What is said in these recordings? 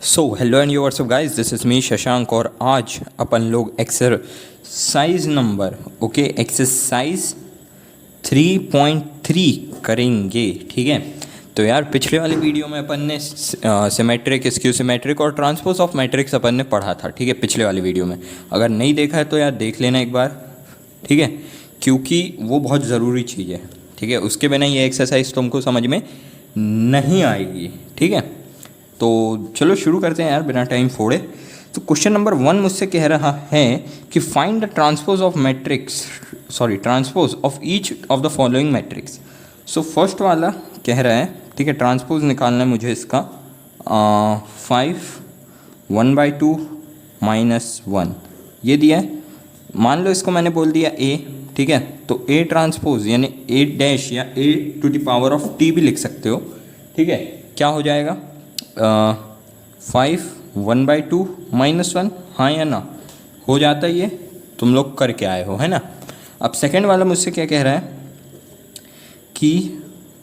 So hello and you WhatsApp guys, this is me Shashank. और आज अपन लोग एक्सरसाइज नंबर एक्सरसाइज 3.3 करेंगे। ठीक है, तो यार पिछले वाली वीडियो में अपन ने सिमेट्रिक, स्क्यू सिमेट्रिक और ट्रांसपोज ऑफ मैट्रिक्स अपन ने पढ़ा था। ठीक है, पिछले वाली वीडियो में अगर नहीं देखा है तो यार देख लेना एक बार। ठीक है, क्योंकि वो बहुत ज़रूरी चीज़ है। ठीक है, उसके बिना ये एक्सरसाइज तुमको समझ में नहीं आएगी। ठीक है, तो चलो शुरू करते हैं यार बिना टाइम फोड़े। तो क्वेश्चन नंबर 1 मुझसे कह रहा है कि find the transpose of matrix transpose of each of the following matrix. So first वाला कह रहा है, ठीक है, ट्रांसपोज निकालना है मुझे इसका 5 1/2 -1 ये दिया है। मान लो इसको मैंने बोल दिया ए। ठीक है, तो ए ट्रांसपोज यानी ए डैश या A to the power of T भी लिख सकते हो। ठीक है, क्या हो जाएगा 5 1/2 -1, हाँ या ना, हो जाता है। ये तुम लोग करके आए हो, है ना। अब सेकंड वाला मुझसे क्या कह रहा है कि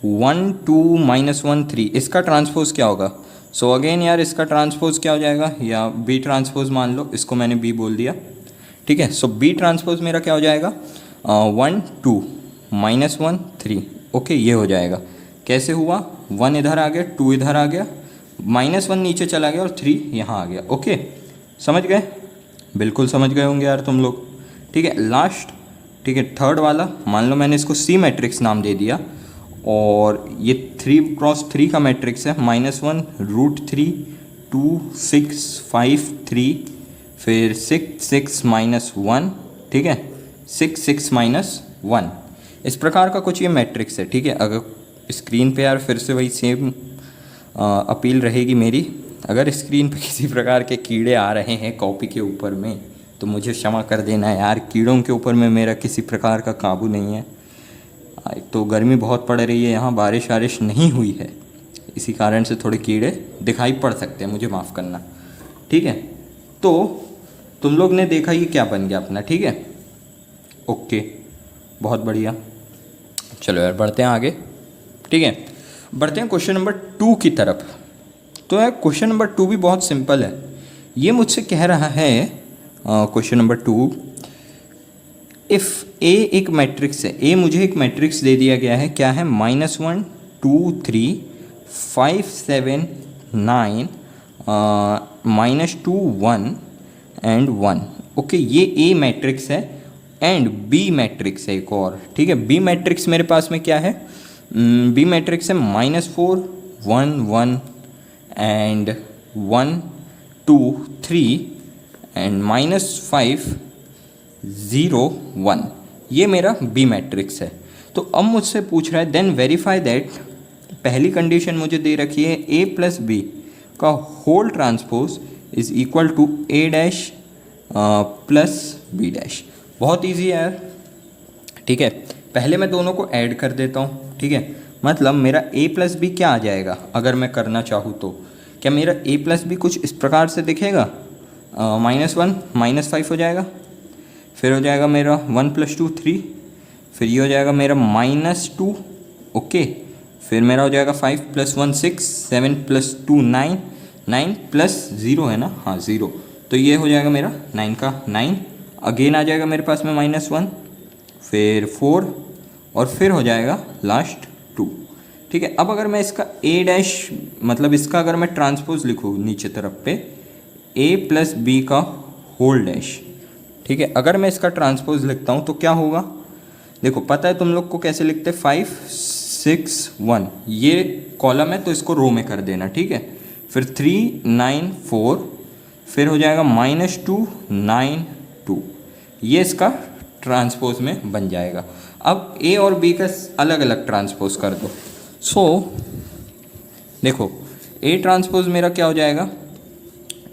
1 2 -1 3, इसका ट्रांसपोज क्या होगा। सो अगेन यार इसका ट्रांसपोज क्या हो जाएगा, या बी ट्रांसपोज मान लो, इसको मैंने बी बोल दिया। ठीक है, सो बी ट्रांसपोज मेरा क्या हो जाएगा 1 2 -1 3। ओके, ये हो जाएगा। कैसे हुआ, 1 इधर आ गया, 2 इधर आ गया, -1 नीचे चला गया और 3 यहाँ आ गया। ओके, समझ गए, बिल्कुल समझ गए होंगे यार तुम लोग। ठीक है, लास्ट, ठीक है, थर्ड वाला मान लो मैंने इसको सी मैट्रिक्स नाम दे दिया और ये 3x3 का मैट्रिक्स है। -1 √3 2 6 5 3, फिर 6 6 -1, ठीक है, 6 6 -1, इस प्रकार का कुछ ये मैट्रिक्स है। ठीक है, अगर स्क्रीन पे यार फिर से वही सेम अपील रहेगी मेरी, अगर स्क्रीन पे किसी प्रकार के कीड़े आ रहे हैं कॉपी के ऊपर में तो मुझे क्षमा कर देना यार। कीड़ों के ऊपर में मेरा किसी प्रकार का काबू नहीं है। तो गर्मी बहुत पड़ रही है यहाँ, बारिश वारिश नहीं हुई है, इसी कारण से थोड़े कीड़े दिखाई पड़ सकते हैं, मुझे माफ़ करना। ठीक है, तो तुम लोग ने देखा ये क्या बन गया अपना। ठीक है, ओके, बहुत बढ़िया। चलो यार बढ़ते हैं आगे। ठीक है, बढ़ते हैं क्वेश्चन नंबर 2 की तरफ। तो यार क्वेश्चन नंबर 2 भी बहुत सिंपल है। ये मुझसे कह रहा है क्वेश्चन नंबर 2, इफ़ ए एक मैट्रिक्स है, ए मुझे एक मैट्रिक्स दे दिया गया है, क्या है -1 2 3 5 7 9 -2 1 एंड 1। ओके, ये ए मैट्रिक्स है एंड बी मैट्रिक्स है एक और। ठीक है, बी मैट्रिक्स मेरे पास में क्या है, बी मैट्रिक्स है -4 1 1 एंड 1 2 3 एंड -5 0 1, ये मेरा बी मैट्रिक्स है। तो अब मुझसे पूछ रहा है देन वेरीफाई दैट, पहली कंडीशन मुझे दे रखी है ए प्लस बी का whole transpose is equal to A dash plus B dash. बहुत ईजी है यार। ठीक है, पहले मैं दोनों को ऐड कर देता हूँ। ठीक है, मतलब मेरा a प्लस बी क्या आ जाएगा अगर मैं करना चाहूँ तो, क्या मेरा a प्लस बी कुछ इस प्रकार से दिखेगा, -1 -5 हो जाएगा, फिर हो जाएगा मेरा 1 + 2 3, फिर ये हो जाएगा मेरा -2। ओके, फिर मेरा हो जाएगा 5 + 1 6 7 + 2 9 9 + 0 है ना, हाँ 0, तो ये हो जाएगा मेरा 9 का 9। अगेन आ जाएगा मेरे पास में -1, फिर 4 और फिर हो जाएगा लास्ट 2। ठीक है, अब अगर मैं इसका a डैश, मतलब इसका अगर मैं ट्रांसपोज लिखूँ नीचे तरफ पे a प्लस बी का होल डैश। ठीक है, अगर मैं इसका ट्रांसपोज लिखता हूँ तो क्या होगा, देखो पता है तुम लोग को कैसे लिखते हैं, 5 6 1, ये कॉलम है तो इसको रो में कर देना। ठीक है, फिर 3 9 4, फिर हो जाएगा -2 9 2, ये इसका ट्रांसपोज में बन जाएगा। अब ए और बी का अलग अलग ट्रांसपोज कर दो। सो देखो ए ट्रांसपोज मेरा क्या हो जाएगा,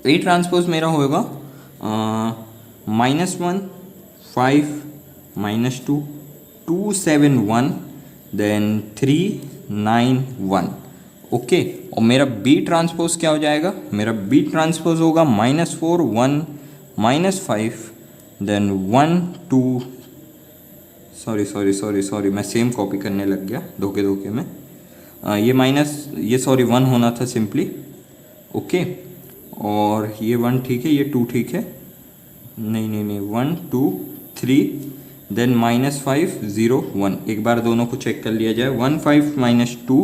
ए ट्रांसपोज मेरा होगा -1 5 -2 2 7 1 देन 3 9 1। ओके, और मेरा बी ट्रांसपोज क्या हो जाएगा, मेरा बी ट्रांसपोज होगा -4 1 -5 देन 1 2, सॉरी मैं सेम कॉपी करने लग गया धोखे में। ये माइनस, ये सॉरी 1 होना था सिंपली। ओके, और ये 1 ठीक है, ये 2 ठीक है, नहीं नहीं नहीं 1 2 3 देन -5 0 1। एक बार दोनों को चेक कर लिया जाए। 1 5 -2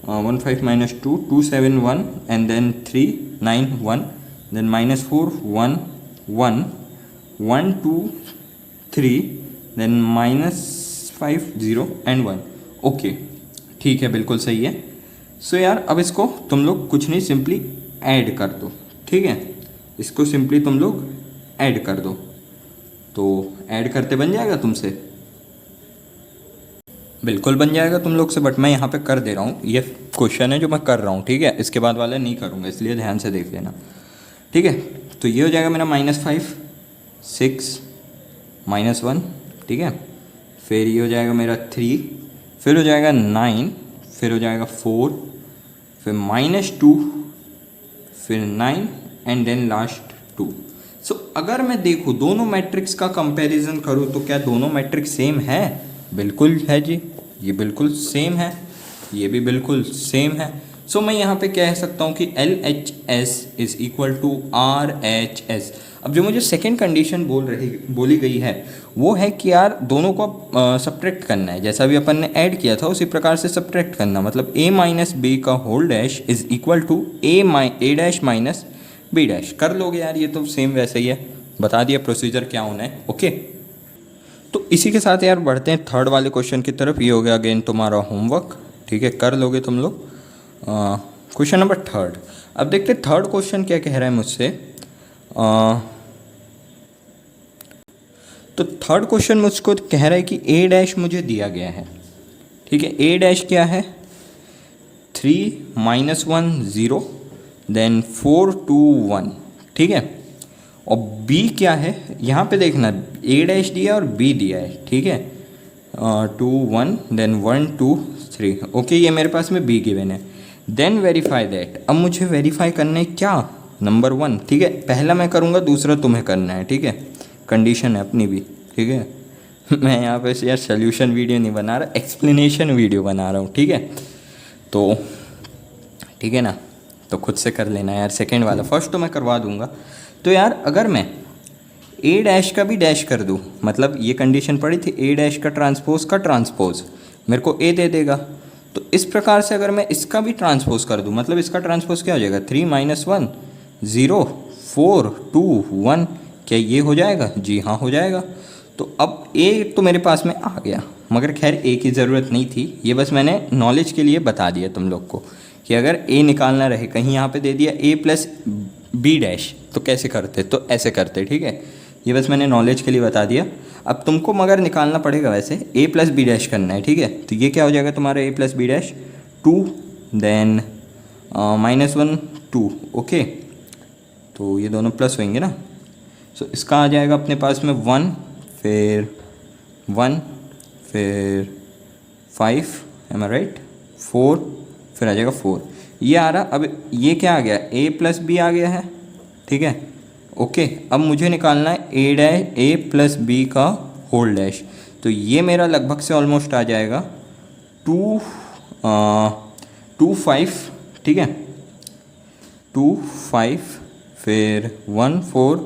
1 5 -2 2 7 1 and then 3 9 1 then -4 1 1 1 2 3 then -5 0 and 1। Okay ठीक है, बिल्कुल सही है। सो यार अब इसको तुम लोग कुछ नहीं, सिंपली ऐड कर दो, ठीक है। इसको सिंपली तुम लोग ऐड कर दो, तो ऐड करते बन जाएगा तुमसे, बिल्कुल बन जाएगा तुम लोग से। बट मैं यहाँ पे कर दे रहा हूँ, ये क्वेश्चन है जो मैं कर रहा हूँ, ठीक है। इसके बाद वाला नहीं करूँगा, इसलिए ध्यान से देख लेना, ठीक है। तो ये हो जाएगा मेरा -5 6 -1, ठीक है। फिर ये हो जाएगा मेरा 3, फिर हो जाएगा 9, फिर हो जाएगा 4, फिर -2, फिर 9 एंड देन लास्ट 2। सो अगर मैं देखूँ दोनों मैट्रिक्स का कंपैरिजन करूँ तो क्या दोनों मैट्रिक्स सेम है? बिल्कुल है जी, ये बिल्कुल सेम है, ये भी बिल्कुल सेम है। सो मैं यहाँ पे कह सकता हूँ कि LHS is equal to RHS। अब जो मुझे सेकेंड कंडीशन बोली गई है वो है कि यार दोनों को सब्ट्रैक्ट करना है, जैसा भी अपन ने ऐड किया था उसी प्रकार से सब्ट्रैक्ट करना। मतलब A माइनस बी का whole dash is equal to A dash minus B dash. कर लोगे यार, ये तो सेम वैसे ही है, बता दिया प्रोसीजर क्या होना है। ओके, तो इसी के साथ यार बढ़ते हैं थर्ड वाले क्वेश्चन की तरफ। ये हो गया अगेन तुम्हारा होमवर्क, ठीक है, कर लोगे तुम लोग। Question number third. अब देखते हैं थर्ड क्वेश्चन क्या कह रहा है मुझसे। तो थर्ड क्वेश्चन मुझको कह रहा है कि A डैश मुझे दिया गया है, ठीक है। A डैश क्या है? 3 -1 0 देन 4 2 1, ठीक है। और B क्या है यहाँ पे देखना, A डैश दिया और B दिया है, ठीक है। 2 1 देन 1 2 3। ओके, ये मेरे पास में B गिवन है। Then verify that. अब मुझे वेरीफाई करना है क्या? नंबर 1, ठीक है। पहला मैं करूँगा, दूसरा तुम्हें करना है, ठीक है। कंडीशन है अपनी भी, ठीक है। मैं यहाँ पे यार सोल्यूशन वीडियो नहीं बना रहा, एक्सप्लेनेशन वीडियो बना रहा हूँ, ठीक है। तो ठीक है ना, तो खुद से कर लेना यार। सेकेंड वाला, फर्स्ट तो मैं करवा दूंगा। तो यार अगर मैं A डैश का भी डैश कर दूँ, मतलब ये कंडीशन पड़ी थी A डैश का ट्रांसपोज मेरे को A दे देगा। तो इस प्रकार से अगर मैं इसका भी ट्रांसपोज कर दूँ, मतलब इसका ट्रांसपोज क्या हो जाएगा? 3 -1 0 4 2 1। क्या ये हो जाएगा? जी हाँ, हो जाएगा। तो अब A तो मेरे पास में आ गया, मगर खैर A की ज़रूरत नहीं थी, ये बस मैंने नॉलेज के लिए बता दिया तुम लोग को कि अगर A निकालना रहे, कहीं यहाँ पे दे दिया A प्लस B डैश, तो कैसे करते? तो ऐसे करते, ठीक है। ये बस मैंने नॉलेज के लिए बता दिया। अब तुमको मगर निकालना पड़ेगा, वैसे A प्लस बी डैश करना है, ठीक है। तो ये क्या हो जाएगा तुम्हारा A plus B dash? 2 then -1 2। Okay, तो ये दोनों प्लस होंगे ना। सो इसका आ जाएगा अपने पास में 1 फिर 1 फिर 5, एम आई राइट, 4 फिर आ जाएगा 4। ये आ रहा। अब ये क्या आ गया? A प्लस बी आ गया है, ठीक है। ओके, अब मुझे निकालना है A प्लस बी का होल डैश। तो ये मेरा लगभग से ऑलमोस्ट आ जाएगा 2 5, ठीक है। 2 5 फिर 1 4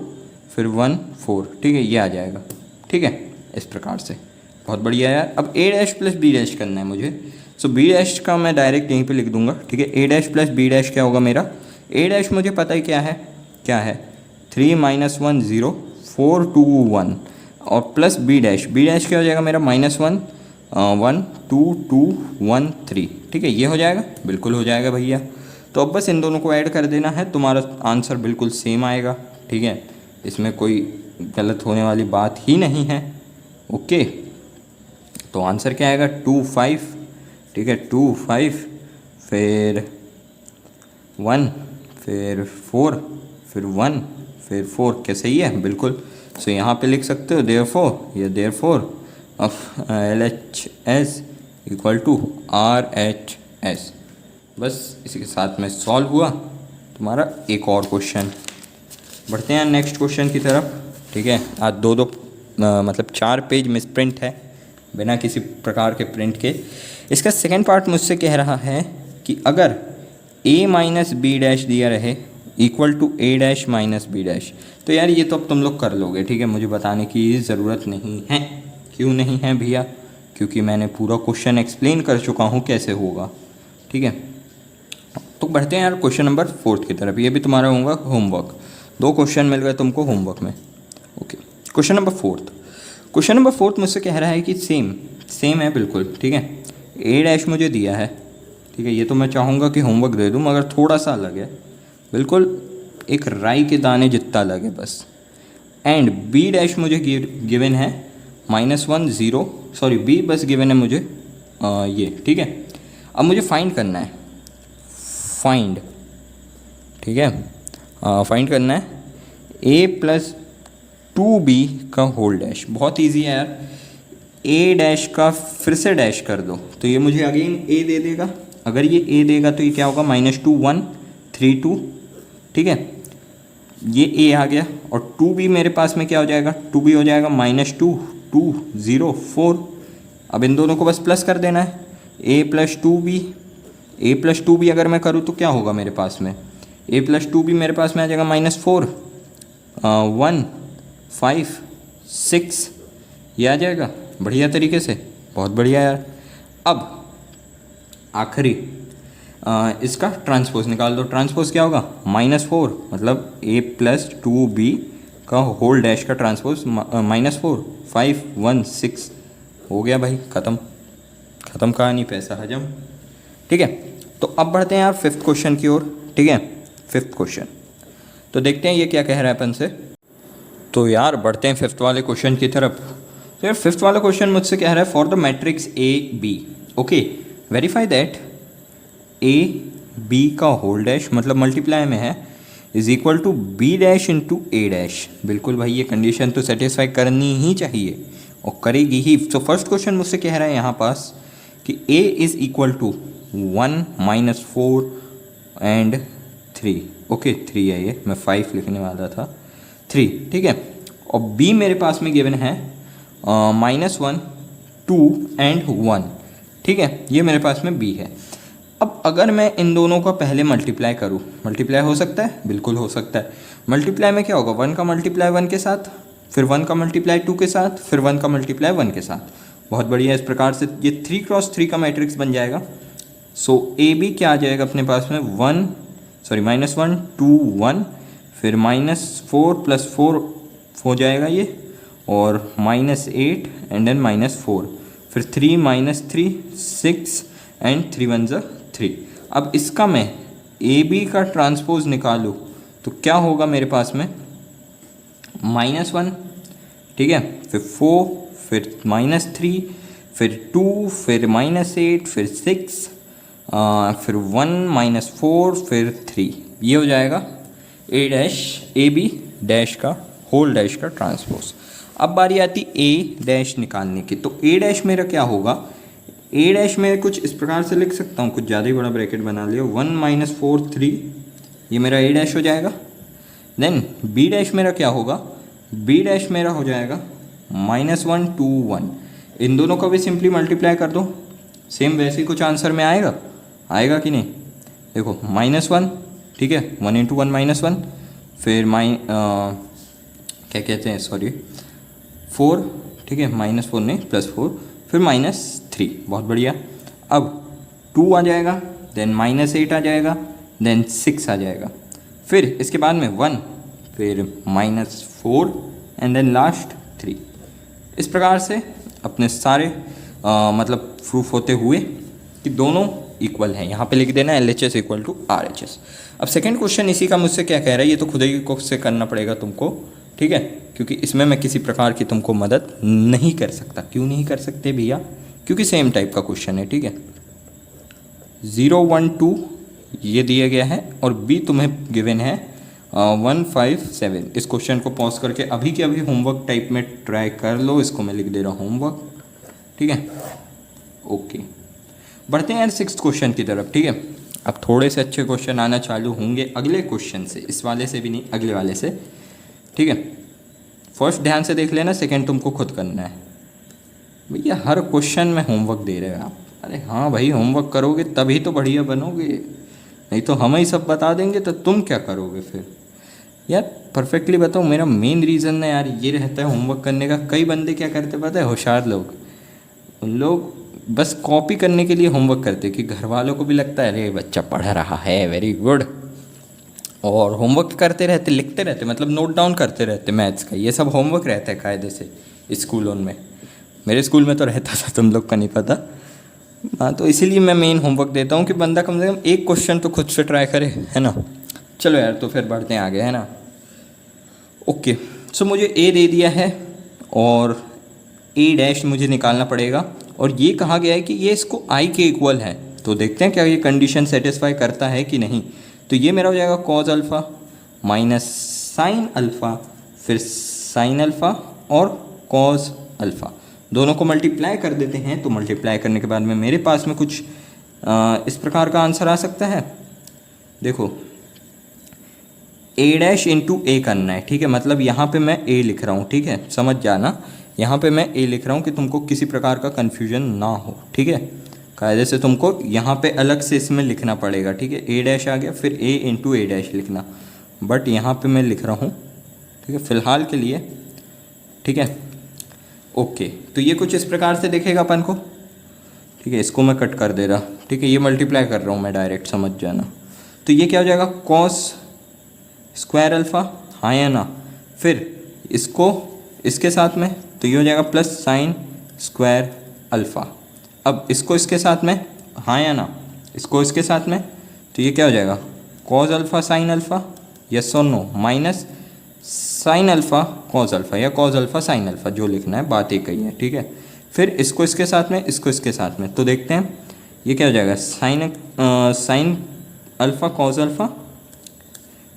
फिर 1 4, ठीक है, ये आ जाएगा, ठीक है। इस प्रकार से बहुत बढ़िया यार। अब A dash plus B dash करना है मुझे। सो B डैश का मैं डायरेक्ट यहीं पे लिख दूंगा, ठीक है। A dash plus B dash क्या होगा मेरा? A डैश मुझे पता ही क्या है, 3 -1 0 4 2 1 और प्लस B डैश क्या हो जाएगा मेरा? -1 1 2 2 1 3, ठीक है। ये हो जाएगा, बिल्कुल हो जाएगा भैया। तो अब बस इन दोनों को ऐड कर देना है, तुम्हारा आंसर बिल्कुल सेम आएगा, ठीक है। इसमें कोई गलत होने वाली बात ही नहीं है। ओके, तो आंसर क्या आएगा? 2 5, ठीक है। 2 5 फिर 1 फिर 4 फिर 1 फिर 4। क्या सही है? बिल्कुल। सो यहाँ पे लिख सकते हो देयरफॉर, या therefore of LHS equal to RHS। बस इसी के साथ में सॉल्व हुआ तुम्हारा एक और क्वेश्चन। बढ़ते हैं नेक्स्ट क्वेश्चन की तरफ, ठीक है। आज दो मतलब 4 पेज मिस प्रिंट है, बिना किसी प्रकार के प्रिंट के। इसका सेकंड पार्ट मुझसे कह रहा है कि अगर A माइनस बी डैश दिया रहे equal to A dash minus B dash. तो यार ये तो अब तुम लोग कर लोगे, ठीक है, मुझे बताने की ज़रूरत नहीं है। क्यों नहीं है भैया? क्योंकि मैंने पूरा क्वेश्चन एक्सप्लेन कर चुका हूँ कैसे होगा, ठीक है। तो बढ़ते हैं यार क्वेश्चन नंबर 4 की तरफ। ये भी तुम्हारा होगा होमवर्क, 2 क्वेश्चन मिल गए तुमको होमवर्क में। Okay, question number 4। Question number 4 मुझसे कह रहा है कि सेम है बिल्कुल, ठीक है। ए डैश मुझे दिया है, ठीक है, ये तो मैं चाहूँगा कि होमवर्क दे दूँ, मगर थोड़ा सा अलग है, बिल्कुल एक राई के दाने जितना अलग है बस। एंड बी डैश मुझे गिवन है -1 0, सॉरी बी बस गिवन है मुझे ये, ठीक है। अब मुझे फाइंड करना है, ठीक है, फाइंड करना है a प्लस 2b का होल डैश। बहुत ईजी है यार, a डैश का फिर से डैश कर दो तो ये मुझे अगेन a दे देगा। अगर ये a देगा तो ये क्या होगा, -2 1 3 2, ठीक है, ये a आ गया। और 2b मेरे पास में क्या हो जाएगा, 2b हो जाएगा -2 2 0 4। अब इन दोनों को बस प्लस कर देना है, a प्लस 2b अगर मैं करूँ तो क्या होगा मेरे पास में, a प्लस 2b मेरे पास में आ जाएगा -4 1 5 6, ये आ जाएगा बढ़िया तरीके से, बहुत बढ़िया यार। अब आखिरी इसका ट्रांसपोज निकाल दो। ट्रांसपोज क्या होगा, -4, मतलब a प्लस 2b का होल डैश का ट्रांसपोज -4 5 1 6, हो गया भाई, ख़त्म कहानी, पैसा हजम, ठीक है। तो अब बढ़ते हैं यार 5th क्वेश्चन की ओर, ठीक है। 5th क्वेश्चन तो देखते हैं ये क्या कह रहा है अपन से। तो यार बढ़ते हैं 5th वाले क्वेश्चन की तरफ। तो यार 5th वाला क्वेश्चन मुझसे कह रहा है for the matrix A B, okay, verify that A B का होल डैश, मतलब मल्टीप्लाई में है, is equal to B dash into A dash. बिल्कुल भाई, ये कंडीशन तो सेटिस्फाई करनी ही चाहिए और करेगी ही। तो फर्स्ट क्वेश्चन मुझसे कह रहा है यहाँ पास कि a is equal to 1 -4 and 3, okay 3 है, ये मैं 5 लिखने वाला था, 3, ठीक है। और b मेरे पास में गिवन है -1 2 एंड 1, ठीक है, ये मेरे पास में b है। अब अगर मैं इन दोनों का पहले मल्टीप्लाई करूँ, मल्टीप्लाई हो सकता है, बिल्कुल हो सकता है। मल्टीप्लाई में क्या होगा, 1 का मल्टीप्लाई 1 के साथ, फिर 1 का मल्टीप्लाई 2 के साथ, फिर 1 का मल्टीप्लाई 1 के साथ। बहुत बढ़िया, इस प्रकार से ये 3 क्रॉस 3 का मैट्रिक्स बन जाएगा। सो ए बी क्या आ जाएगा अपने पास में, -1 2 1, फिर -4 + 4 हो जाएगा ये, और -8 एंड देन -4, फिर 3 -3 6 एंड 3 1 ज़ा 3। अब इसका मैं ए बी का ट्रांसपोज निकालूँ तो क्या होगा मेरे पास में, -1, ठीक है, फिर 4, फिर -3, फिर 2, फिर -8, फिर 6, फिर 1 -4, फिर 3, ये हो जाएगा ए बी डैश का होल डैश का ट्रांसपोज। अब बारी आती ए डैश निकालने की। तो ए डैश मेरा क्या होगा, ए डैश में कुछ इस प्रकार से लिख सकता हूँ, कुछ ज़्यादा ही बड़ा ब्रैकेट बना लिया, 1 -4 3, ये मेरा ए डैश हो जाएगा। देन बी डैश मेरा क्या होगा, बी डैश मेरा हो जाएगा -1 2 1। इन दोनों का भी सिंपली मल्टीप्लाई कर दो, सेम वैसे ही कुछ आंसर में आएगा कि नहीं। देखो -1, ठीक है, 1 × 1 -1, फिर क्या कहते हैं, सॉरी 4, ठीक है, -4 नहीं +4, फिर -3, बहुत बढ़िया। अब 2 आ जाएगा, देन -8 आ जाएगा, देन 6 आ जाएगा, फिर इसके बाद में 1, फिर -4 एंड देन लास्ट 3। इस प्रकार से अपने सारे मतलब प्रूफ होते हुए कि दोनों इक्वल हैं, यहाँ पे लिख देना LHS = RHS। अब सेकंड क्वेश्चन इसी का मुझसे क्या कह रहा है, ये तो खुद ही को से करना पड़ेगा तुमको, ठीक है, क्योंकि इसमें मैं किसी प्रकार की तुमको मदद नहीं कर सकता। क्यों नहीं कर सकते भैया, क्योंकि सेम टाइप का क्वेश्चन है, ठीक है। 0 1 2 ये दिया गया है और बी तुम्हें गिवन है 1 5 7। इस क्वेश्चन को पॉज करके अभी के अभी होमवर्क टाइप में ट्राई कर लो, इसको मैं लिख दे रहा हूँ होमवर्क, ठीक है, ओके। बढ़ते हैं यार 6th क्वेश्चन की तरफ, ठीक है। अब थोड़े से अच्छे क्वेश्चन आना चालू होंगे अगले क्वेश्चन से, इस वाले से भी नहीं, अगले वाले से, ठीक है। फर्स्ट ध्यान से देख लेना, सेकंड तुमको खुद करना है। भैया हर क्वेश्चन में होमवर्क दे रहे हो आप, अरे हाँ भाई, होमवर्क करोगे तभी तो बढ़िया बनोगे, नहीं तो हम ही सब बता देंगे तो तुम क्या करोगे फिर। यार परफेक्टली बताओ, मेरा मेन रीज़न ना यार ये रहता है होमवर्क करने का। कई बंदे क्या करते पता है, होशियार लोग, उन लोग बस कॉपी करने के लिए होमवर्क करते कि घर वालों को भी लगता है अरे बच्चा पढ़ रहा है, वेरी गुड, और होमवर्क करते रहते, लिखते रहते, मतलब नोट डाउन करते रहते मैथ्स का। ये सब होमवर्क रहता है कायदे से स्कूलों में। मेरे स्कूल में तो रहता था, तुम लोग का नहीं पता। हाँ, तो इसीलिए मैं मेन होमवर्क देता हूँ कि बंदा कम से कम एक क्वेश्चन तो खुद से ट्राई करे, है ना। चलो यार, तो फिर बढ़ते हैं आगे, है ना। ओके, सो मुझे ए दे दिया है और ए डैश मुझे निकालना पड़ेगा, और ये कहा गया है कि ये इसको आई के इक्वल है। तो देखते हैं क्या ये कंडीशन सेटिस्फाई करता है कि नहीं। तो ये मेरा हो जाएगा cos alpha minus sine alpha, फिर साइन अल्फ़ा और कॉज अल्फ़ा, दोनों को मल्टीप्लाई कर देते हैं। तो मल्टीप्लाई करने के बाद में मेरे पास में कुछ इस प्रकार का आंसर आ सकता है। देखो, ए डैश इंटू ए करना है, ठीक है। मतलब यहाँ पे मैं ए लिख रहा हूँ, ठीक है, समझ जाना। यहाँ पे मैं ए लिख रहा हूँ कि तुमको किसी प्रकार का कन्फ्यूजन ना हो, ठीक है। कायदे से तुमको यहाँ पे अलग से इसमें लिखना पड़ेगा, ठीक है। ए डैश आ गया, फिर ए इंटू ए डैश लिखना, बट यहाँ पे मैं लिख रहा हूँ, ठीक है, फ़िलहाल के लिए, ठीक है। ओके, तो ये कुछ इस प्रकार से दिखेगा अपन को, ठीक है। इसको मैं कट कर दे रहा, ठीक है, ये मल्टीप्लाई कर रहा हूँ मैं डायरेक्ट, समझ जाना। तो ये क्या हो जाएगा, कॉस स्क्वायर अल्फ़ा, हाँ या ना। फिर इसको इसके साथ में, तो ये हो जाएगा प्लस साइन स्क्वायर अल्फ़ा। अब इसको इसके साथ में, हाँ या ना, इसको इसके साथ में, तो ये क्या हो जाएगा, cos alpha sine alpha, yes और no, minus sine alpha cos alpha, या कॉज अल्फ़ा साइन अल्फ़ा, जो लिखना है, बात एक ही है, ठीक है। फिर इसको इसके साथ में, इसको इसके साथ में, तो देखते हैं ये क्या हो जाएगा, साइन अल्फ़ा कॉज अल्फ़ा,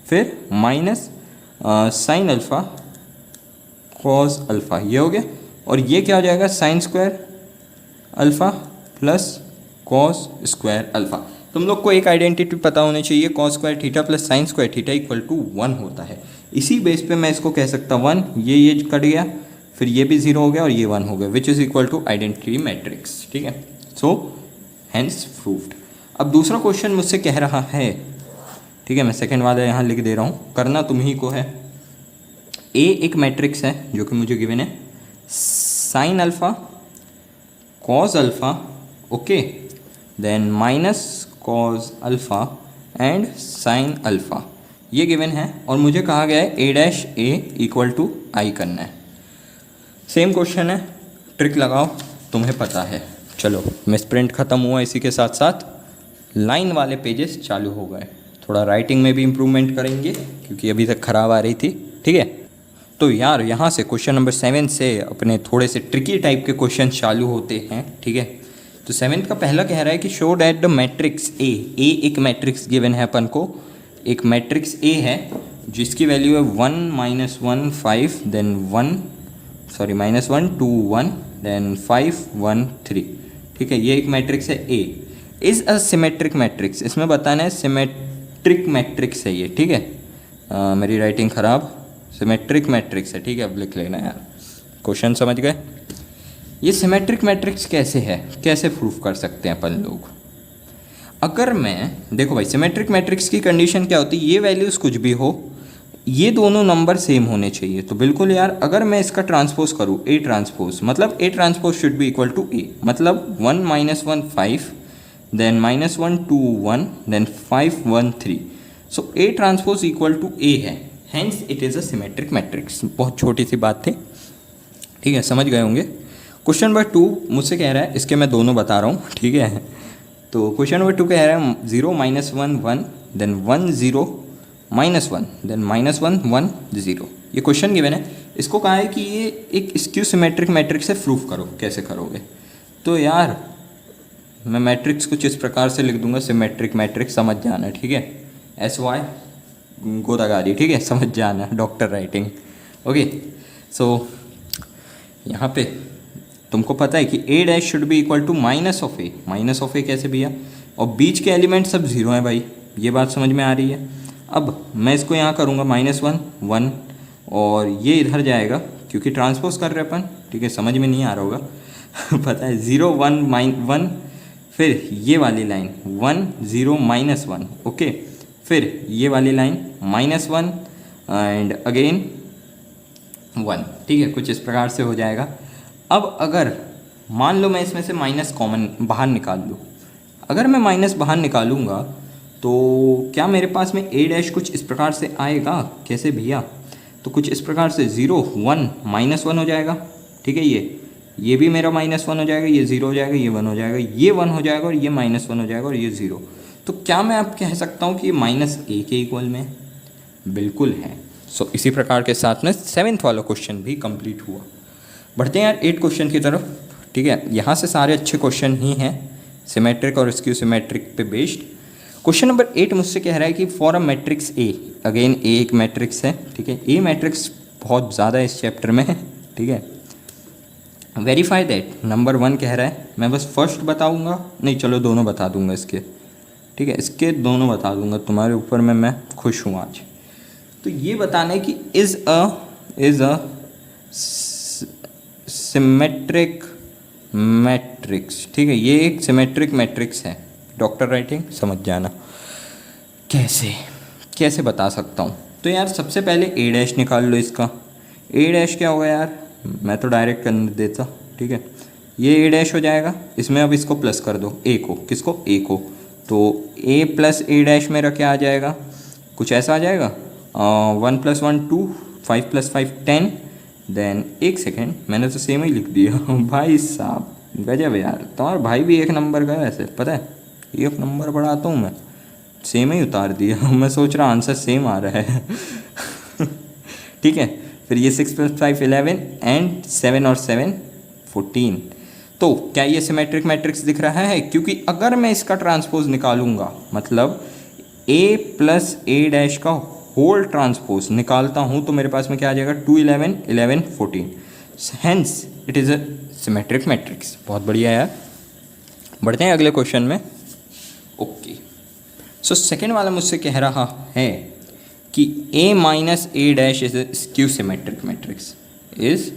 फिर minus sine alpha cos alpha, ये हो गया। और ये क्या हो जाएगा, sine square alpha plus cos square alpha. तुम लोग को एक आइडेंटिटी पता होनी चाहिए, cos square theta plus sine square theta equal to 1 होता है। इसी बेस पे मैं इसको कह सकता 1, ये कट गया, फिर ये भी 0 हो गया और ये 1 हो गया, which is equal to identity matrix, ठीक है। So hence proved. अब दूसरा क्वेश्चन मुझसे कह रहा है, ठीक है, मैं सेकेंड वाला यहाँ लिख दे रहा हूँ, करना तुम ही को है। ए एक मैट्रिक्स है जो कि मुझे गिवन है, sine alpha cos alpha, okay, then minus cos alpha and sine alpha, ये गिवन है। और मुझे कहा गया है A dash A equal to I करना है। सेम क्वेश्चन है, ट्रिक लगाओ, तुम्हें पता है। चलो, मिस प्रिंट ख़त्म हुआ, इसी के साथ साथ लाइन वाले पेजेस चालू हो गए। थोड़ा राइटिंग में भी इम्प्रूवमेंट करेंगे क्योंकि अभी तक ख़राब आ रही थी, ठीक है। तो यार यहाँ से क्वेश्चन नंबर 7 से अपने थोड़े से ट्रिकी टाइप के क्वेश्चन चालू होते हैं, ठीक है। तो 7th का पहला कह रहा है कि शो डैट द मैट्रिक्स ए एक मैट्रिक्स गिवन है अपन को, एक मैट्रिक्स ए है जिसकी वैल्यू है 1 -1 5 देन -1 2 1 देन 5 1 3, ठीक है। ये एक मैट्रिक्स है ए, इज़ अ सिमेट्रिक मैट्रिक्स। इसमें बताना है सिमेट्रिक मैट्रिक्स है ये, ठीक है। मेरी राइटिंग ख़राब, सिमेट्रिक मैट्रिक्स है, ठीक है। अब लिख लेना यार, क्वेश्चन समझ गए। ये सिमेट्रिक मैट्रिक्स कैसे है, कैसे प्रूफ कर सकते हैं अपन लोग। अगर मैं, देखो भाई, सिमेट्रिक मैट्रिक्स की कंडीशन क्या होती है, ये वैल्यूज़ कुछ भी हो, ये दोनों नंबर सेम होने चाहिए। तो बिल्कुल यार, अगर मैं इसका ट्रांसपोज करूँ, ए ट्रांसपोज, मतलब A transpose should be equal to A, मतलब 1 -1 5 then -1 2 1 then 5 1 3। So A transpose equal to A है, hence it is a symmetric matrix. बहुत छोटी सी बात थी, ठीक है, समझ गए होंगे। क्वेश्चन नंबर 2 मुझसे कह रहा है, इसके मैं दोनों बता रहा हूँ, ठीक है। तो क्वेश्चन नंबर 2 कह रहा है 0 -1 1 देन 1 0 -1 देन -1 1 0। ये क्वेश्चन गिवन है, इसको कहा है कि ये एक स्क्यू सिमेट्रिक मैट्रिक्स से प्रूफ करो। कैसे करोगे, तो यार मैं मैट्रिक्स कुछ इस प्रकार से लिख दूंगा, सिमेट्रिक मैट्रिक्स, समझ जाना, ठीक है। SY गोदागारी, ठीक है, समझ जाना, डॉक्टर राइटिंग, ओके। सो यहाँ पे तुमको पता है कि A dash should be equal to minus of A. Minus of A कैसे भैया, और बीच के एलिमेंट सब 0 हैं भाई, ये बात समझ में आ रही है। अब मैं इसको यहाँ करूँगा -1 1, और ये इधर जाएगा क्योंकि ट्रांसपोज कर रहे अपन, ठीक है, समझ में नहीं आ रहा होगा पता है, 0 1 1, फिर ये वाली लाइन 1 0 -1, ओके, फिर ये वाली लाइन -1 एंड अगेन 1, ठीक है, कुछ इस प्रकार से हो जाएगा। अब अगर मान लो मैं इसमें से माइनस कॉमन बाहर निकाल लूँ, अगर मैं माइनस बाहर निकालूंगा तो क्या मेरे पास में ए डैश कुछ इस प्रकार से आएगा? कैसे भैया? तो कुछ इस प्रकार से 0 1 -1 हो जाएगा, ठीक है, ये भी मेरा -1 हो जाएगा, ये 0 हो जाएगा, ये 1 हो जाएगा, ये 1 हो जाएगा और ये -1 हो जाएगा और ये 0। तो क्या मैं अब कह सकता हूँ कि ये -a के इक्वल में? बिल्कुल है। सो इसी प्रकार के साथ में 7th वाला क्वेश्चन भी कंप्लीट हुआ। बढ़ते हैं यार 8 क्वेश्चन की तरफ, ठीक है। यहाँ से सारे अच्छे क्वेश्चन ही हैं, सिमेट्रिक और स्क्यू सिमेट्रिक पे बेस्ड। क्वेश्चन नंबर 8 मुझसे कह रहा है कि for a matrix A, again A एक मैट्रिक्स है, ठीक है, ए मैट्रिक्स बहुत ज़्यादा इस चैप्टर में है, ठीक है। वेरीफाई दैट, नंबर 1 कह रहा है, मैं बस फर्स्ट बताऊंगा, नहीं चलो दोनों बता दूंगा इसके, ठीक है, इसके दोनों बता दूंगा, तुम्हारे ऊपर में मैं खुश हूँ आज। तो ये बताना है कि इज़ अ सिमेट्रिक मैट्रिक्स, ठीक है, ये एक सिमेट्रिक मैट्रिक्स है। डॉक्टर राइटिंग समझ जाना। कैसे बता सकता हूँ? तो यार सबसे पहले ए डैश निकाल लो इसका। ए डैश क्या होगा यार? मैं तो डायरेक्ट करने देता, ठीक है, ये ए डैश हो जाएगा, इसमें अब इसको प्लस कर दो, ए को, किसको? ए को। तो ए प्लस ए डैश मेरा क्या आ जाएगा? कुछ ऐसा आ जाएगा, 1 + 1 2, 5 + 5 10, देन एक सेकेंड, मैंने तो सेम ही लिख दिया भाई साहब, गजब यार, तुम्हारा भाई भी एक नंबर का है वैसे, पता है, एक नंबर पढ़ाता हूँ मैं, सेम ही उतार दिया मैं सोच रहा आंसर सेम आ रहा है ठीक है। फिर ये 6 + 5 11 एंड 7 और 7 14। तो क्या ये सिमेट्रिक मैट्रिक्स दिख रहा है? क्योंकि अगर मैं इसका ट्रांसपोज निकालूंगा, मतलब a + a' का होल ट्रांसपोज निकालता हूँ, तो मेरे पास में क्या आ जाएगा? 2 11 11 14, hence it is a symmetric matrix. बहुत बढ़िया यार। बढ़ते हैं अगले क्वेश्चन में। ओके, सो सेकेंड वाला मुझसे कह रहा है कि a - a' is a skew symmetric matrix, is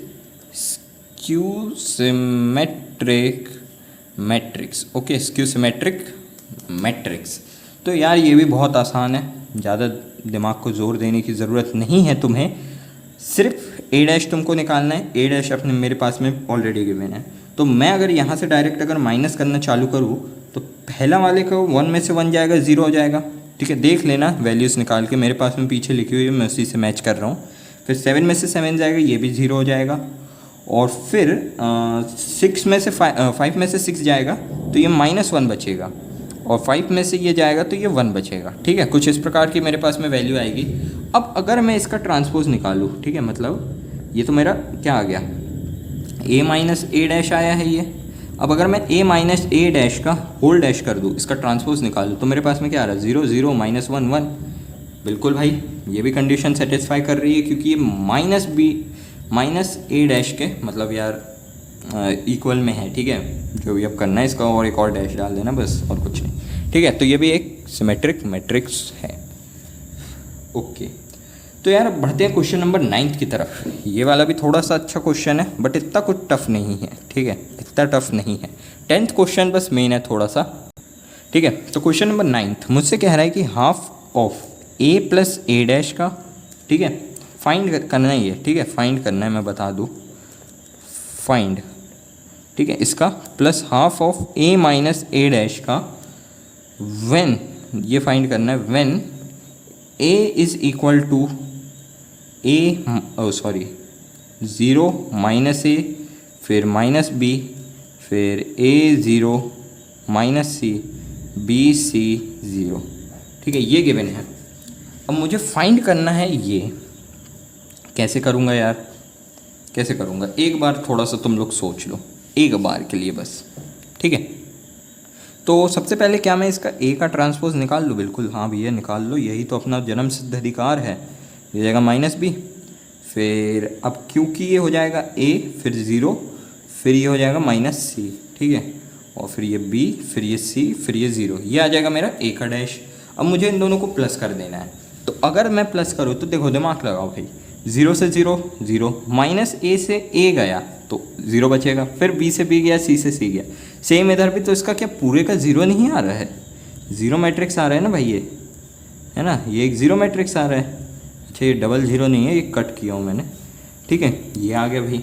skew symmetric matrix, okay, skew symmetric matrix. तो यार ये भी बहुत आसान है, ज़्यादा दिमाग को जोर देने की ज़रूरत नहीं है तुम्हें, सिर्फ ए डैश तुमको निकालना है। ए डैश अपने मेरे पास में ऑलरेडी गिवन है, तो मैं अगर यहाँ से डायरेक्ट अगर माइनस करना चालू करूँ तो पहला वाले को 1 में से 1 जाएगा, 0 हो जाएगा, ठीक है, देख लेना वैल्यूज़ निकाल के, मेरे पास में पीछे लिखी हुई है, मैं उसी से मैच कर रहा हूँ। फिर 7 में से 7 जाएगा, ये भी 0 हो जाएगा, और फिर 6 में से 5 में से 6 जाएगा तो ये -1 बचेगा, और 5 में से ये जाएगा तो ये 1 बचेगा, ठीक है, कुछ इस प्रकार की मेरे पास में वैल्यू आएगी। अब अगर मैं इसका ट्रांसपोज निकालूँ, ठीक है, मतलब ये तो मेरा क्या आ गया? a - a' आया है ये। अब अगर मैं a - a' का होल डैश कर दूँ, इसका ट्रांसपोज निकालूँ, तो मेरे पास में क्या आ रहा है? 0 0 -1 1। बिल्कुल भाई, ये भी कंडीशन सेटिस्फाई कर रही है, क्योंकि ये -a' के मतलब यार इक्वल में है, ठीक है, जो भी अब करना है इसका, और एक और डैश डाल देना बस, और कुछ नहीं, ठीक है। तो ये भी एक सिमेट्रिक मैट्रिक्स है। ओके, तो यार बढ़ते हैं क्वेश्चन नंबर 9 की तरफ। ये वाला भी थोड़ा सा अच्छा क्वेश्चन है, बट इतना कुछ टफ नहीं है, ठीक है, इतना टफ नहीं है। 10th क्वेश्चन बस मेन है थोड़ा सा, ठीक है। तो क्वेश्चन नंबर 9 मुझसे कह रहा है कि हाफ ऑफ a + a' का, ठीक है, फाइंड करना ही है, ठीक है, फाइंड करना है, मैं बता दूँ, फाइंड, ठीक है, इसका plus half of a - a' का व्हेन, ये फाइंड करना है when a is equal to a, sorry 0 -a, फिर -b, फिर a 0 -c, b c 0, ठीक है, ये गिवन है। अब मुझे फाइंड करना है ये, कैसे करूँगा यार, कैसे करूँगा? एक बार थोड़ा सा तुम लोग सोच लो, एक बार के लिए बस, ठीक है। तो सबसे पहले क्या मैं इसका a का ट्रांसपोज निकाल लूँ? बिल्कुल हाँ भैया निकाल लो, यही तो अपना जन्म सिद्ध अधिकार है। ये जाएगा -b, फिर अब क्योंकि ये हो जाएगा a, फिर 0, फिर ये हो जाएगा -c, ठीक है, और फिर ये b, फिर ये c, फिर ये 0, ये आ जाएगा मेरा a का डैश। अब मुझे इन दोनों को प्लस कर देना है, तो अगर मैं प्लस करूँ तो देखो दिमाग लगाओ भाई, 0 से 0 0, माइनस ए से ए गया तो 0 बचेगा, फिर बी से बी गया, सी से सी गया। सेम इधर भी, तो इसका क्या पूरे का 0 नहीं आ रहा है? 0 मैट्रिक्स आ रहा है ना भाई, ये है ना, ये एक 0 मैट्रिक्स आ रहा है। अच्छा ये डबल 0 नहीं है, ये कट किया हूँ मैंने, ठीक है, ये आ गया भाई।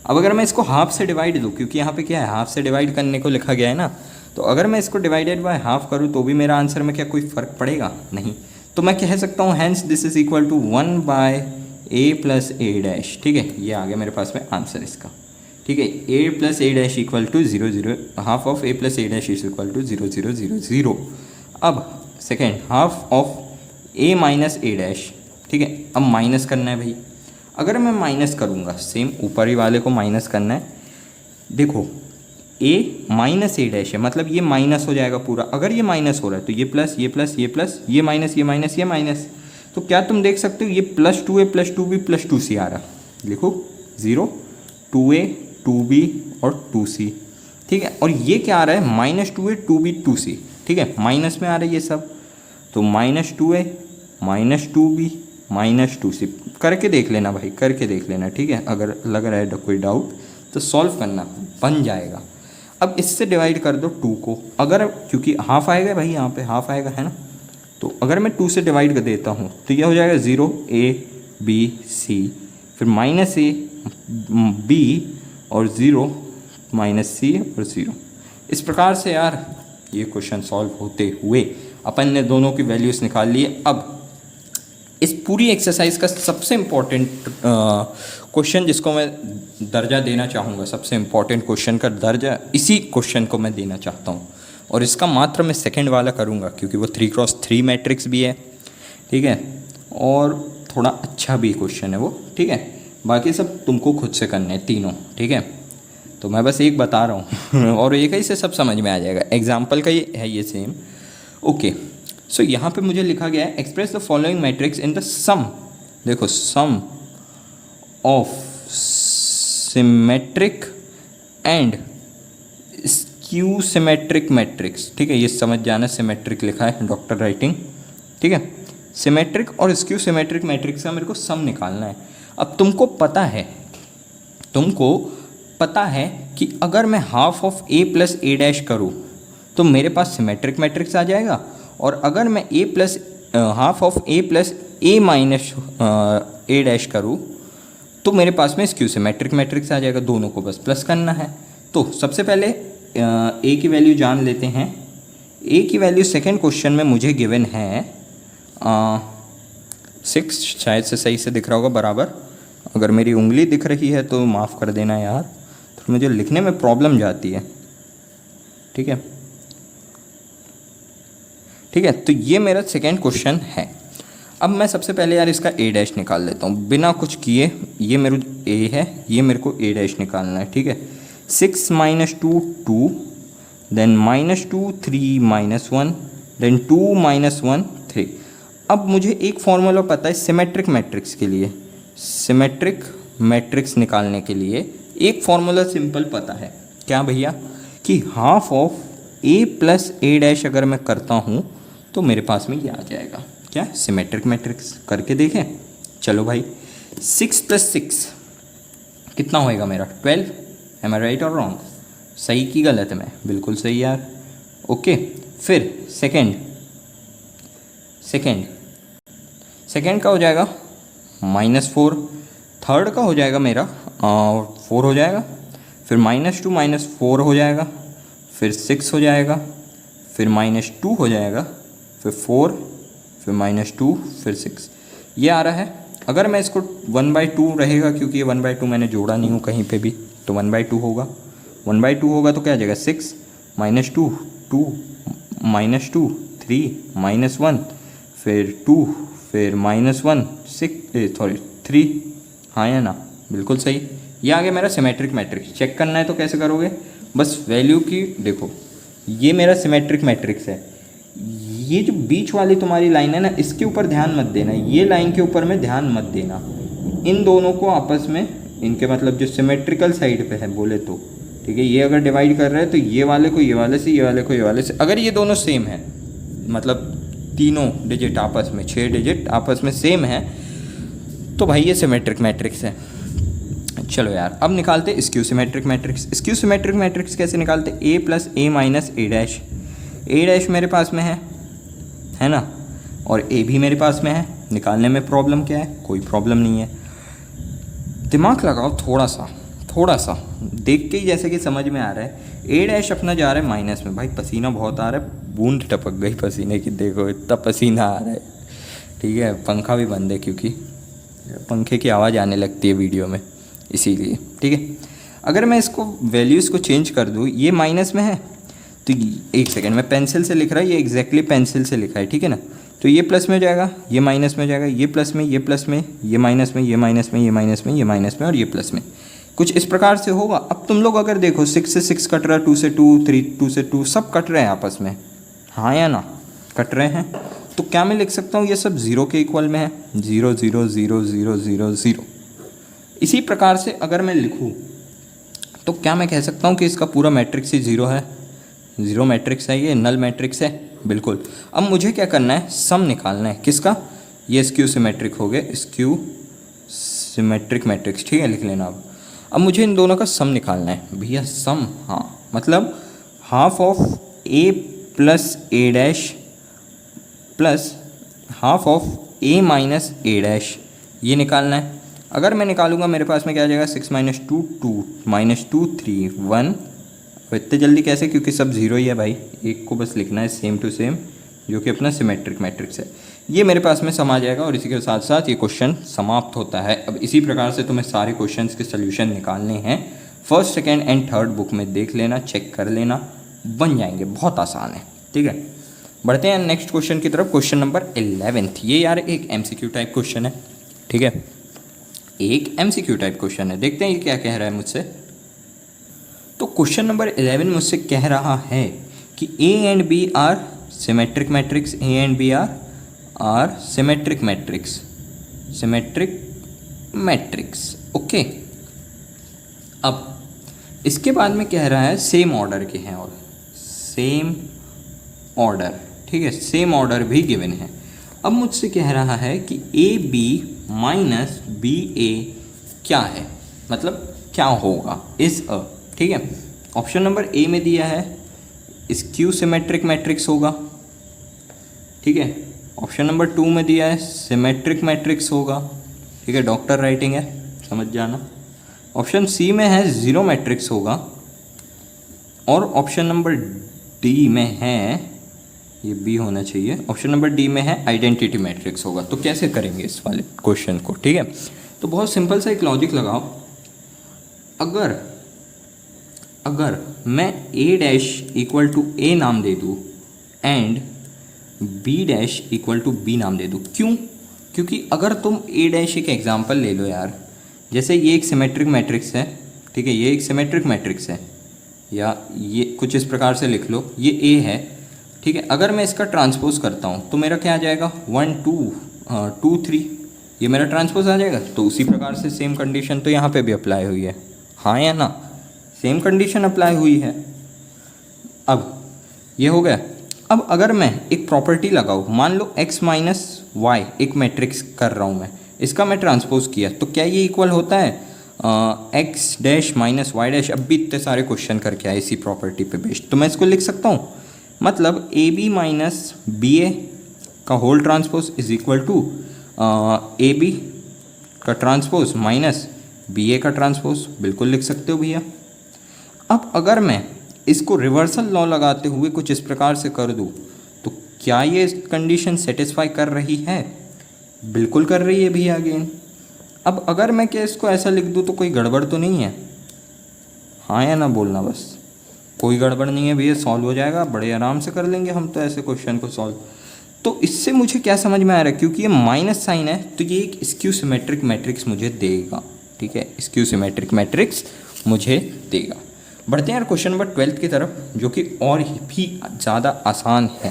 अब अगर मैं इसको हाफ से डिवाइड दूँ, क्योंकि यहाँ पे क्या है, हाफ से डिवाइड करने को लिखा गया है ना, तो अगर मैं इसको डिवाइडेड बाय हाफ करूँ तो भी मेरा आंसर में क्या कोई फ़र्क पड़ेगा? नहीं। तो मैं कह सकता हूँ hence this is equal to 1 by A plus A dash, ठीक है, ये आ गया मेरे पास में आंसर इसका, ठीक है। A plus A dash equal to 0 0, half of A plus A dash is equal to 0 0 0 0। अब second half of A minus A dash, ठीक है, अब माइनस करना है भाई। अगर मैं माइनस करूँगा, सेम ऊपर ही वाले को माइनस करना है, देखो ए माइनस ए डैश है, मतलब ये माइनस हो जाएगा पूरा। अगर ये माइनस हो रहा है तो ये प्लस, ये प्लस, ये प्लस, ये माइनस, ये माइनस, ये माइनस, तो क्या तुम देख सकते हो ये plus 2a plus 2b plus 2c आ रहा। लिखो 0 2a 2b और 2c, ठीक है। और ये क्या आ रहा है, माइनस 2a 2b 2c, ठीक है, माइनस में आ रहा है ये सब, तो minus 2a minus 2b minus 2c करके देख लेना भाई, करके देख लेना, ठीक है। अगर लग रहा है कोई डाउट तो सॉल्व करना, बन जाएगा। अब इससे डिवाइड कर दो 2 को, अगर क्योंकि हाफ आएगा भाई, यहाँ पे हाफ आएगा है ना, तो अगर मैं 2 से डिवाइड कर देता हूँ तो यह हो जाएगा 0 a b c, फिर माइनस a b और 0 माइनस c और 0। इस प्रकार से यार ये क्वेश्चन सॉल्व होते हुए अपन ने दोनों की वैल्यूज़ निकाल लिए। अब इस पूरी एक्सरसाइज का सबसे इम्पॉर्टेंट क्वेश्चन जिसको मैं दर्जा देना चाहूँगा, सबसे इम्पॉर्टेंट क्वेश्चन का दर्जा इसी क्वेश्चन को मैं देना चाहता हूँ, और इसका मात्र मैं सेकंड वाला करूँगा क्योंकि वो 3x3 मैट्रिक्स भी है, ठीक है, और थोड़ा अच्छा भी क्वेश्चन है वो, ठीक है। बाकी सब तुमको खुद से करने हैं तीनों, ठीक है, तो मैं बस एक बता रहा हूँ और एक ही से सब समझ में आ जाएगा। एग्जाम्पल का ये है ये सेम, ओके। सो यहाँ पे मुझे लिखा गया है express the following matrix in the sum, देखो sum of symmetric and skew symmetric matrix, ठीक है, ये समझ जाना, सिमेट्रिक लिखा है डॉक्टर राइटिंग, ठीक है। सिमेट्रिक और स्क्यू सिमेट्रिक मैट्रिक्स का मेरे को सम निकालना है। अब तुमको पता है कि अगर मैं half of A plus A dash करूँ तो मेरे पास सिमेट्रिक मैट्रिक्स आ जाएगा, और अगर मैं A plus half of A plus A minus A dash करूँ तो मेरे पास में स्क्यू सिमेट्रिक मैट्रिक्स आ जाएगा। दोनों को बस प्लस करना है। तो सबसे पहले ए की वैल्यू जान लेते हैं। ए की वैल्यू सेकंड क्वेश्चन में मुझे गिवन है 6, शायद से सही से दिख रहा होगा बराबर। अगर मेरी उंगली दिख रही है तो माफ़ कर देना यार, तो मुझे लिखने में प्रॉब्लम जाती है, ठीक है, ठीक है। तो ये मेरा सेकंड क्वेश्चन है। अब मैं सबसे पहले यार इसका ए डैश निकाल लेता हूँ बिना कुछ किए। ये मेरे ए है, ये मेरे को ए डैश निकालना है, ठीक है। 6 minus 2 2, then minus 2 3 minus 1, then 2 minus 1 3। अब मुझे एक फॉर्मूला पता है सिमेट्रिक मैट्रिक्स के लिए, सिमेट्रिक मैट्रिक्स निकालने के लिए एक फॉर्मूला सिंपल पता है। क्या भैया, कि half of A plus A dash अगर मैं करता हूँ तो मेरे पास में ये आ जाएगा, क्या, सिमेट्रिक मैट्रिक्स। करके देखें, चलो भाई। 6 प्लस 6 कितना होएगा मेरा, 12। एम आई राइट और रॉन्ग, सही की गलत है मैं, बिल्कुल सही यार, ओके। फिर सेकेंड का हो जाएगा -4, थर्ड का हो जाएगा मेरा 4 हो जाएगा, फिर -2 -4 हो जाएगा, फिर 6 हो जाएगा, फिर -2 हो जाएगा, फिर 4, फिर -2, फिर 6, ये आ रहा है। अगर मैं इसको 1/2 रहेगा, क्योंकि ये 1/2 मैंने जोड़ा नहीं हूँ कहीं पे भी, तो 1/2 होगा। 1/2 होगा तो क्या आ जाएगा, 6 -2 2 -2 3 -1, फिर 2, फिर -1 6 3, हाँ या ना, बिल्कुल सही। ये आ गया मेरा सिमेट्रिक मैट्रिक्स। चेक करना है तो कैसे करोगे, बस वैल्यू की देखो, ये मेरा सिमेट्रिक मैट्रिक्स है। ये जो बीच वाली तुम्हारी लाइन है ना, इसके ऊपर ध्यान मत देना, ये लाइन के ऊपर में ध्यान मत देना। इन दोनों को आपस में, इनके मतलब जो सिमेट्रिकल साइड पे है बोले तो, ठीक है, ये अगर डिवाइड कर रहे हैं तो ये वाले को ये वाले से, ये वाले को ये वाले से, अगर ये दोनों सेम है, मतलब तीनों डिजिट आपस में, 6 डिजिट आपस में सेम है, तो भाई ये सिमेट्रिक मैट्रिक्स है। चलो यार अब निकालते skew symmetric matrix. Skew symmetric matrix कैसे निकालते? ए plus A minus A dash. A dash मेरे पास में है ना, और ए भी मेरे पास में है। निकालने में प्रॉब्लम क्या है? कोई प्रॉब्लम नहीं है। दिमाग लगाओ थोड़ा सा देख के ही जैसे कि समझ में आ रहा है। ए डैश अपना जा रहा है माइनस में। भाई पसीना बहुत आ रहा है, बूंद टपक गई पसीने की, देखो इतना पसीना आ रहा है। ठीक है, पंखा भी बंद है क्योंकि पंखे की आवाज़ आने लगती है वीडियो में, इसीलिए। ठीक है, अगर मैं इसको वैल्यूज़ को चेंज कर दूँ, ये माइनस में है तो एक सेकेंड में पेंसिल से लिख रहा है, ये एग्जैक्टली पेंसिल से लिखा है। ठीक है ना, तो ये प्लस में हो जाएगा, ये माइनस में हो जाएगा, ये प्लस में, ये प्लस में, ये माइनस में, ये माइनस में, ये माइनस में, ये माइनस में और ये प्लस में। कुछ इस प्रकार से होगा। अब तुम लोग अगर देखो 6 से 6 कट रहा है, 2 से 2, 3 2 से 2 सब कट रहे हैं आपस में, हाँ या ना? कट रहे हैं। तो क्या मैं लिख सकता हूँ ये सब 0 के इक्वल में है, 0 0 0 0 0 0। इसी प्रकार से अगर मैं लिखूँ तो क्या मैं कह सकता हूँ कि इसका पूरा मैट्रिक्स ही 0 है? 0 मैट्रिक्स है, ये नल मैट्रिक्स है, बिल्कुल। अब मुझे क्या करना है? सम निकालना है। किसका? ये स्क्यू सिमेट्रिक हो गया, स्क्यू सिमेट्रिक मैट्रिक्स। ठीक है, लिख लेना। अब मुझे इन दोनों का सम निकालना है भैया। सम, हाँ, मतलब half of A plus A dash plus half of A minus A dash, ये निकालना है। अगर मैं निकालूंगा मेरे पास में क्या आ जाएगा? 6 माइनस 2 2 माइनस 2 3 1। इतने जल्दी कैसे? क्योंकि सब 0 ही है भाई, एक को बस लिखना है सेम टू सेम, जो कि अपना सिमेट्रिक मैट्रिक्स है। ये मेरे पास में सम आ जाएगा और इसी के साथ साथ ये क्वेश्चन समाप्त होता है। अब इसी प्रकार से तुम्हें सारे क्वेश्चंस के सोल्यूशन निकालने हैं। First, second and third book में देख लेना, चेक कर लेना, बन जाएंगे, बहुत आसान है। ठीक है, बढ़ते हैं नेक्स्ट क्वेश्चन की तरफ। Question number 11। ये यार एक MCQ टाइप क्वेश्चन है। ठीक है, एक MCQ टाइप क्वेश्चन है। देखते हैं ये क्या कह रहा है मुझसे। तो क्वेश्चन नंबर 11 मुझसे कह रहा है कि A and B are symmetric matrix. A and B are symmetric matrix, symmetric matrix. Okay, अब इसके बाद में कह रहा है सेम ऑर्डर के हैं और सेम ऑर्डर। ठीक है, सेम ऑर्डर भी गिवन है। अब मुझसे कह रहा है कि AB माइनस BA क्या है, मतलब क्या होगा इस अ। ठीक है, ऑप्शन नंबर ए में दिया है स्क्यू सिमेट्रिक मैट्रिक्स होगा। ठीक है, ऑप्शन नंबर 2 में दिया है सिमेट्रिक मैट्रिक्स होगा। ठीक है, डॉक्टर राइटिंग है, समझ जाना। ऑप्शन सी में है 0 मैट्रिक्स होगा और ऑप्शन नंबर डी में है, ये बी होना चाहिए, ऑप्शन नंबर डी में है आइडेंटिटी मैट्रिक्स होगा। तो कैसे करेंगे इस वाले क्वेश्चन को? ठीक है, तो बहुत सिंपल सा एक लॉजिक लगाओ। अगर मैं A dash equal to A नाम दे दूँ and B dash equal to B नाम दे दूँ, क्यों? क्योंकि अगर तुम A डैश एक एग्जांपल ले लो यार, जैसे ये एक सिमेट्रिक मैट्रिक्स है। ठीक है, ये एक सिमेट्रिक मैट्रिक्स है, या ये कुछ इस प्रकार से लिख लो, ये A है। ठीक है, अगर मैं इसका ट्रांसपोज करता हूँ तो मेरा क्या आ जाएगा? 1 2 2 3, ये मेरा ट्रांसपोज आ जाएगा। तो उसी प्रकार से सेम कंडीशन तो यहाँ पे भी अप्लाई हुई है, हाँ या ना? सेम कंडीशन अप्लाई हुई है। अब ये हो गया। अब अगर मैं एक प्रॉपर्टी लगाऊँ, मान लो x माइनस वाई एक मैट्रिक्स कर रहा हूँ मैं, इसका मैं ट्रांसपोज किया, तो क्या ये इक्वल होता है x dash minus Y dash? अब भी इतने सारे क्वेश्चन करके आए इसी प्रॉपर्टी पे बेस्ड, तो मैं इसको लिख सकता हूँ, मतलब AB माइनस BA का whole transpose is equal to AB का ट्रांसपोज माइनस BA का ट्रांसपोज। बिल्कुल लिख सकते हो भैया। अब अगर मैं इसको रिवर्सल लॉ लगाते हुए कुछ इस प्रकार से कर दूँ, तो क्या ये कंडीशन सेटिस्फाई कर रही है? बिल्कुल कर रही है भैया अगेन। अब अगर मैं क्या इसको ऐसा लिख दूँ तो कोई गड़बड़ तो नहीं है? हाँ या ना बोलना बस। कोई गड़बड़ नहीं है भैया, सॉल्व हो जाएगा, बड़े आराम से कर लेंगे हम तो ऐसे क्वेश्चन को सॉल्व। तो इससे मुझे क्या समझ में आ रहा है, क्योंकि ये माइनस साइन है तो ये एक स्क्यू सिमेट्रिक मैट्रिक्स मुझे देगा। ठीक है, स्क्यू सिमेट्रिक मैट्रिक्स मुझे देगा। बढ़ते हैं यार क्वेश्चन नंबर 12 की तरफ, जो कि और भी ज़्यादा आसान है।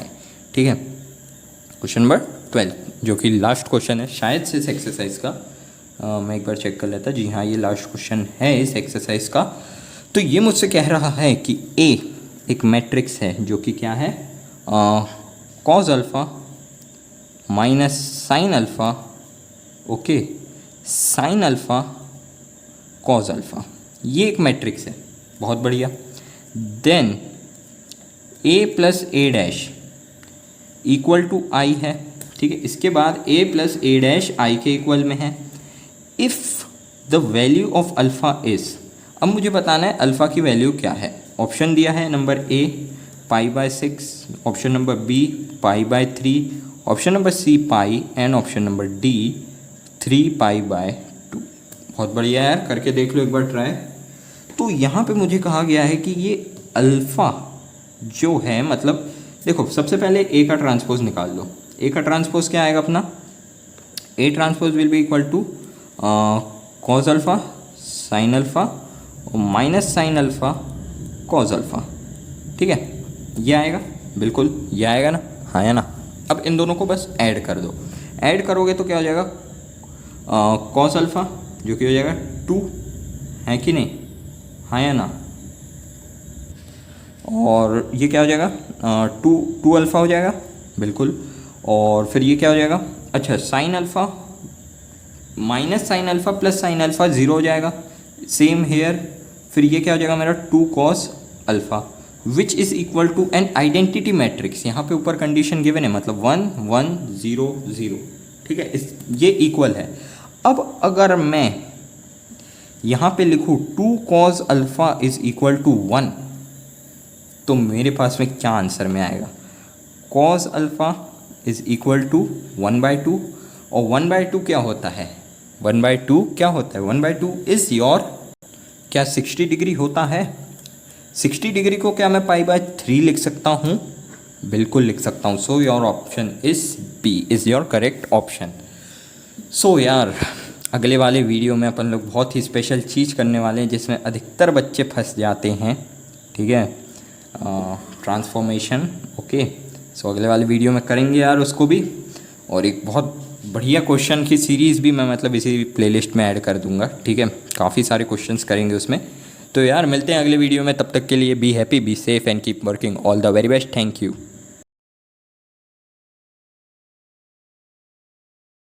ठीक है, क्वेश्चन नंबर 12 जो कि लास्ट क्वेश्चन है शायद से इस एक्सरसाइज का। मैं एक बार चेक कर लेता। जी हाँ, ये लास्ट क्वेश्चन है इस एक्सरसाइज का। तो ये मुझसे कह रहा है कि A एक मैट्रिक्स है जो कि क्या है, cos alpha minus sine alpha, okay, sine alpha cos alpha, ये एक मैट्रिक्स है, बहुत बढ़िया। Then A plus A dash equal to I है, ठीक है। इसके बाद ए प्लस ए डैश आई के इक्वल में है। If the value of alpha is, अब मुझे बताना है अल्फ़ा की वैल्यू क्या है। ऑप्शन दिया है number A π/6, option number B π/3, option number C pi and option number D 3π/2। बहुत बढ़िया यार, करके देख लो एक बार ट्राई। तो यहाँ पे मुझे कहा गया है कि ये अल्फ़ा जो है, मतलब देखो सबसे पहले ए का ट्रांसपोज निकाल लो। ए का ट्रांसपोज क्या आएगा अपना, A transpose will be equal to cos alpha sine alpha और minus sine alpha cos alpha, ठीक है। ये आएगा, बिल्कुल ये आएगा ना, हाँ या ना। अब इन दोनों को बस ऐड कर दो। ऐड करोगे तो क्या हो जाएगा, कॉस अल्फ़ा जो कि हो जाएगा 2, है कि नहीं, हाँ या ना। और ये क्या हो जाएगा, 2 अल्फ़ा हो जाएगा, बिल्कुल। और फिर ये क्या हो जाएगा, अच्छा sine alpha minus sine alpha plus sine alpha 0 हो जाएगा, सेम हेयर। फिर ये क्या हो जाएगा मेरा 2 cos alpha which is equal to an identity matrix. यहाँ पे ऊपर कंडीशन गिवन है, मतलब 1 1 0 0, ठीक है। ये इक्वल है। अब अगर मैं यहाँ पे लिखूँ 2 cos alpha is equal to 1, तो मेरे पास में क्या आंसर में आएगा, cos alpha is equal to 1/2। और 1/2 क्या होता है, 1/2 क्या होता है, 1/2 इज़ योर, क्या 60 डिग्री होता है। 60 डिग्री को क्या मैं π/3 लिख सकता हूँ, बिल्कुल लिख सकता हूँ। So your option is B is your correct option. So यार अगले वाले वीडियो में अपन लोग बहुत ही स्पेशल चीज़ करने वाले हैं जिसमें अधिकतर बच्चे फंस जाते हैं, ठीक है, ट्रांसफॉर्मेशन। ओके, सो अगले वाले वीडियो में करेंगे यार उसको भी। और एक बहुत बढ़िया क्वेश्चन की सीरीज़ भी मैं मतलब इसी प्लेलिस्ट में ऐड कर दूंगा, ठीक है। काफ़ी सारे क्वेश्चंस करेंगे उसमें। तो यार मिलते हैं अगले वीडियो में, तब तक के लिए be happy, be safe and keep working. All the very best, thank you.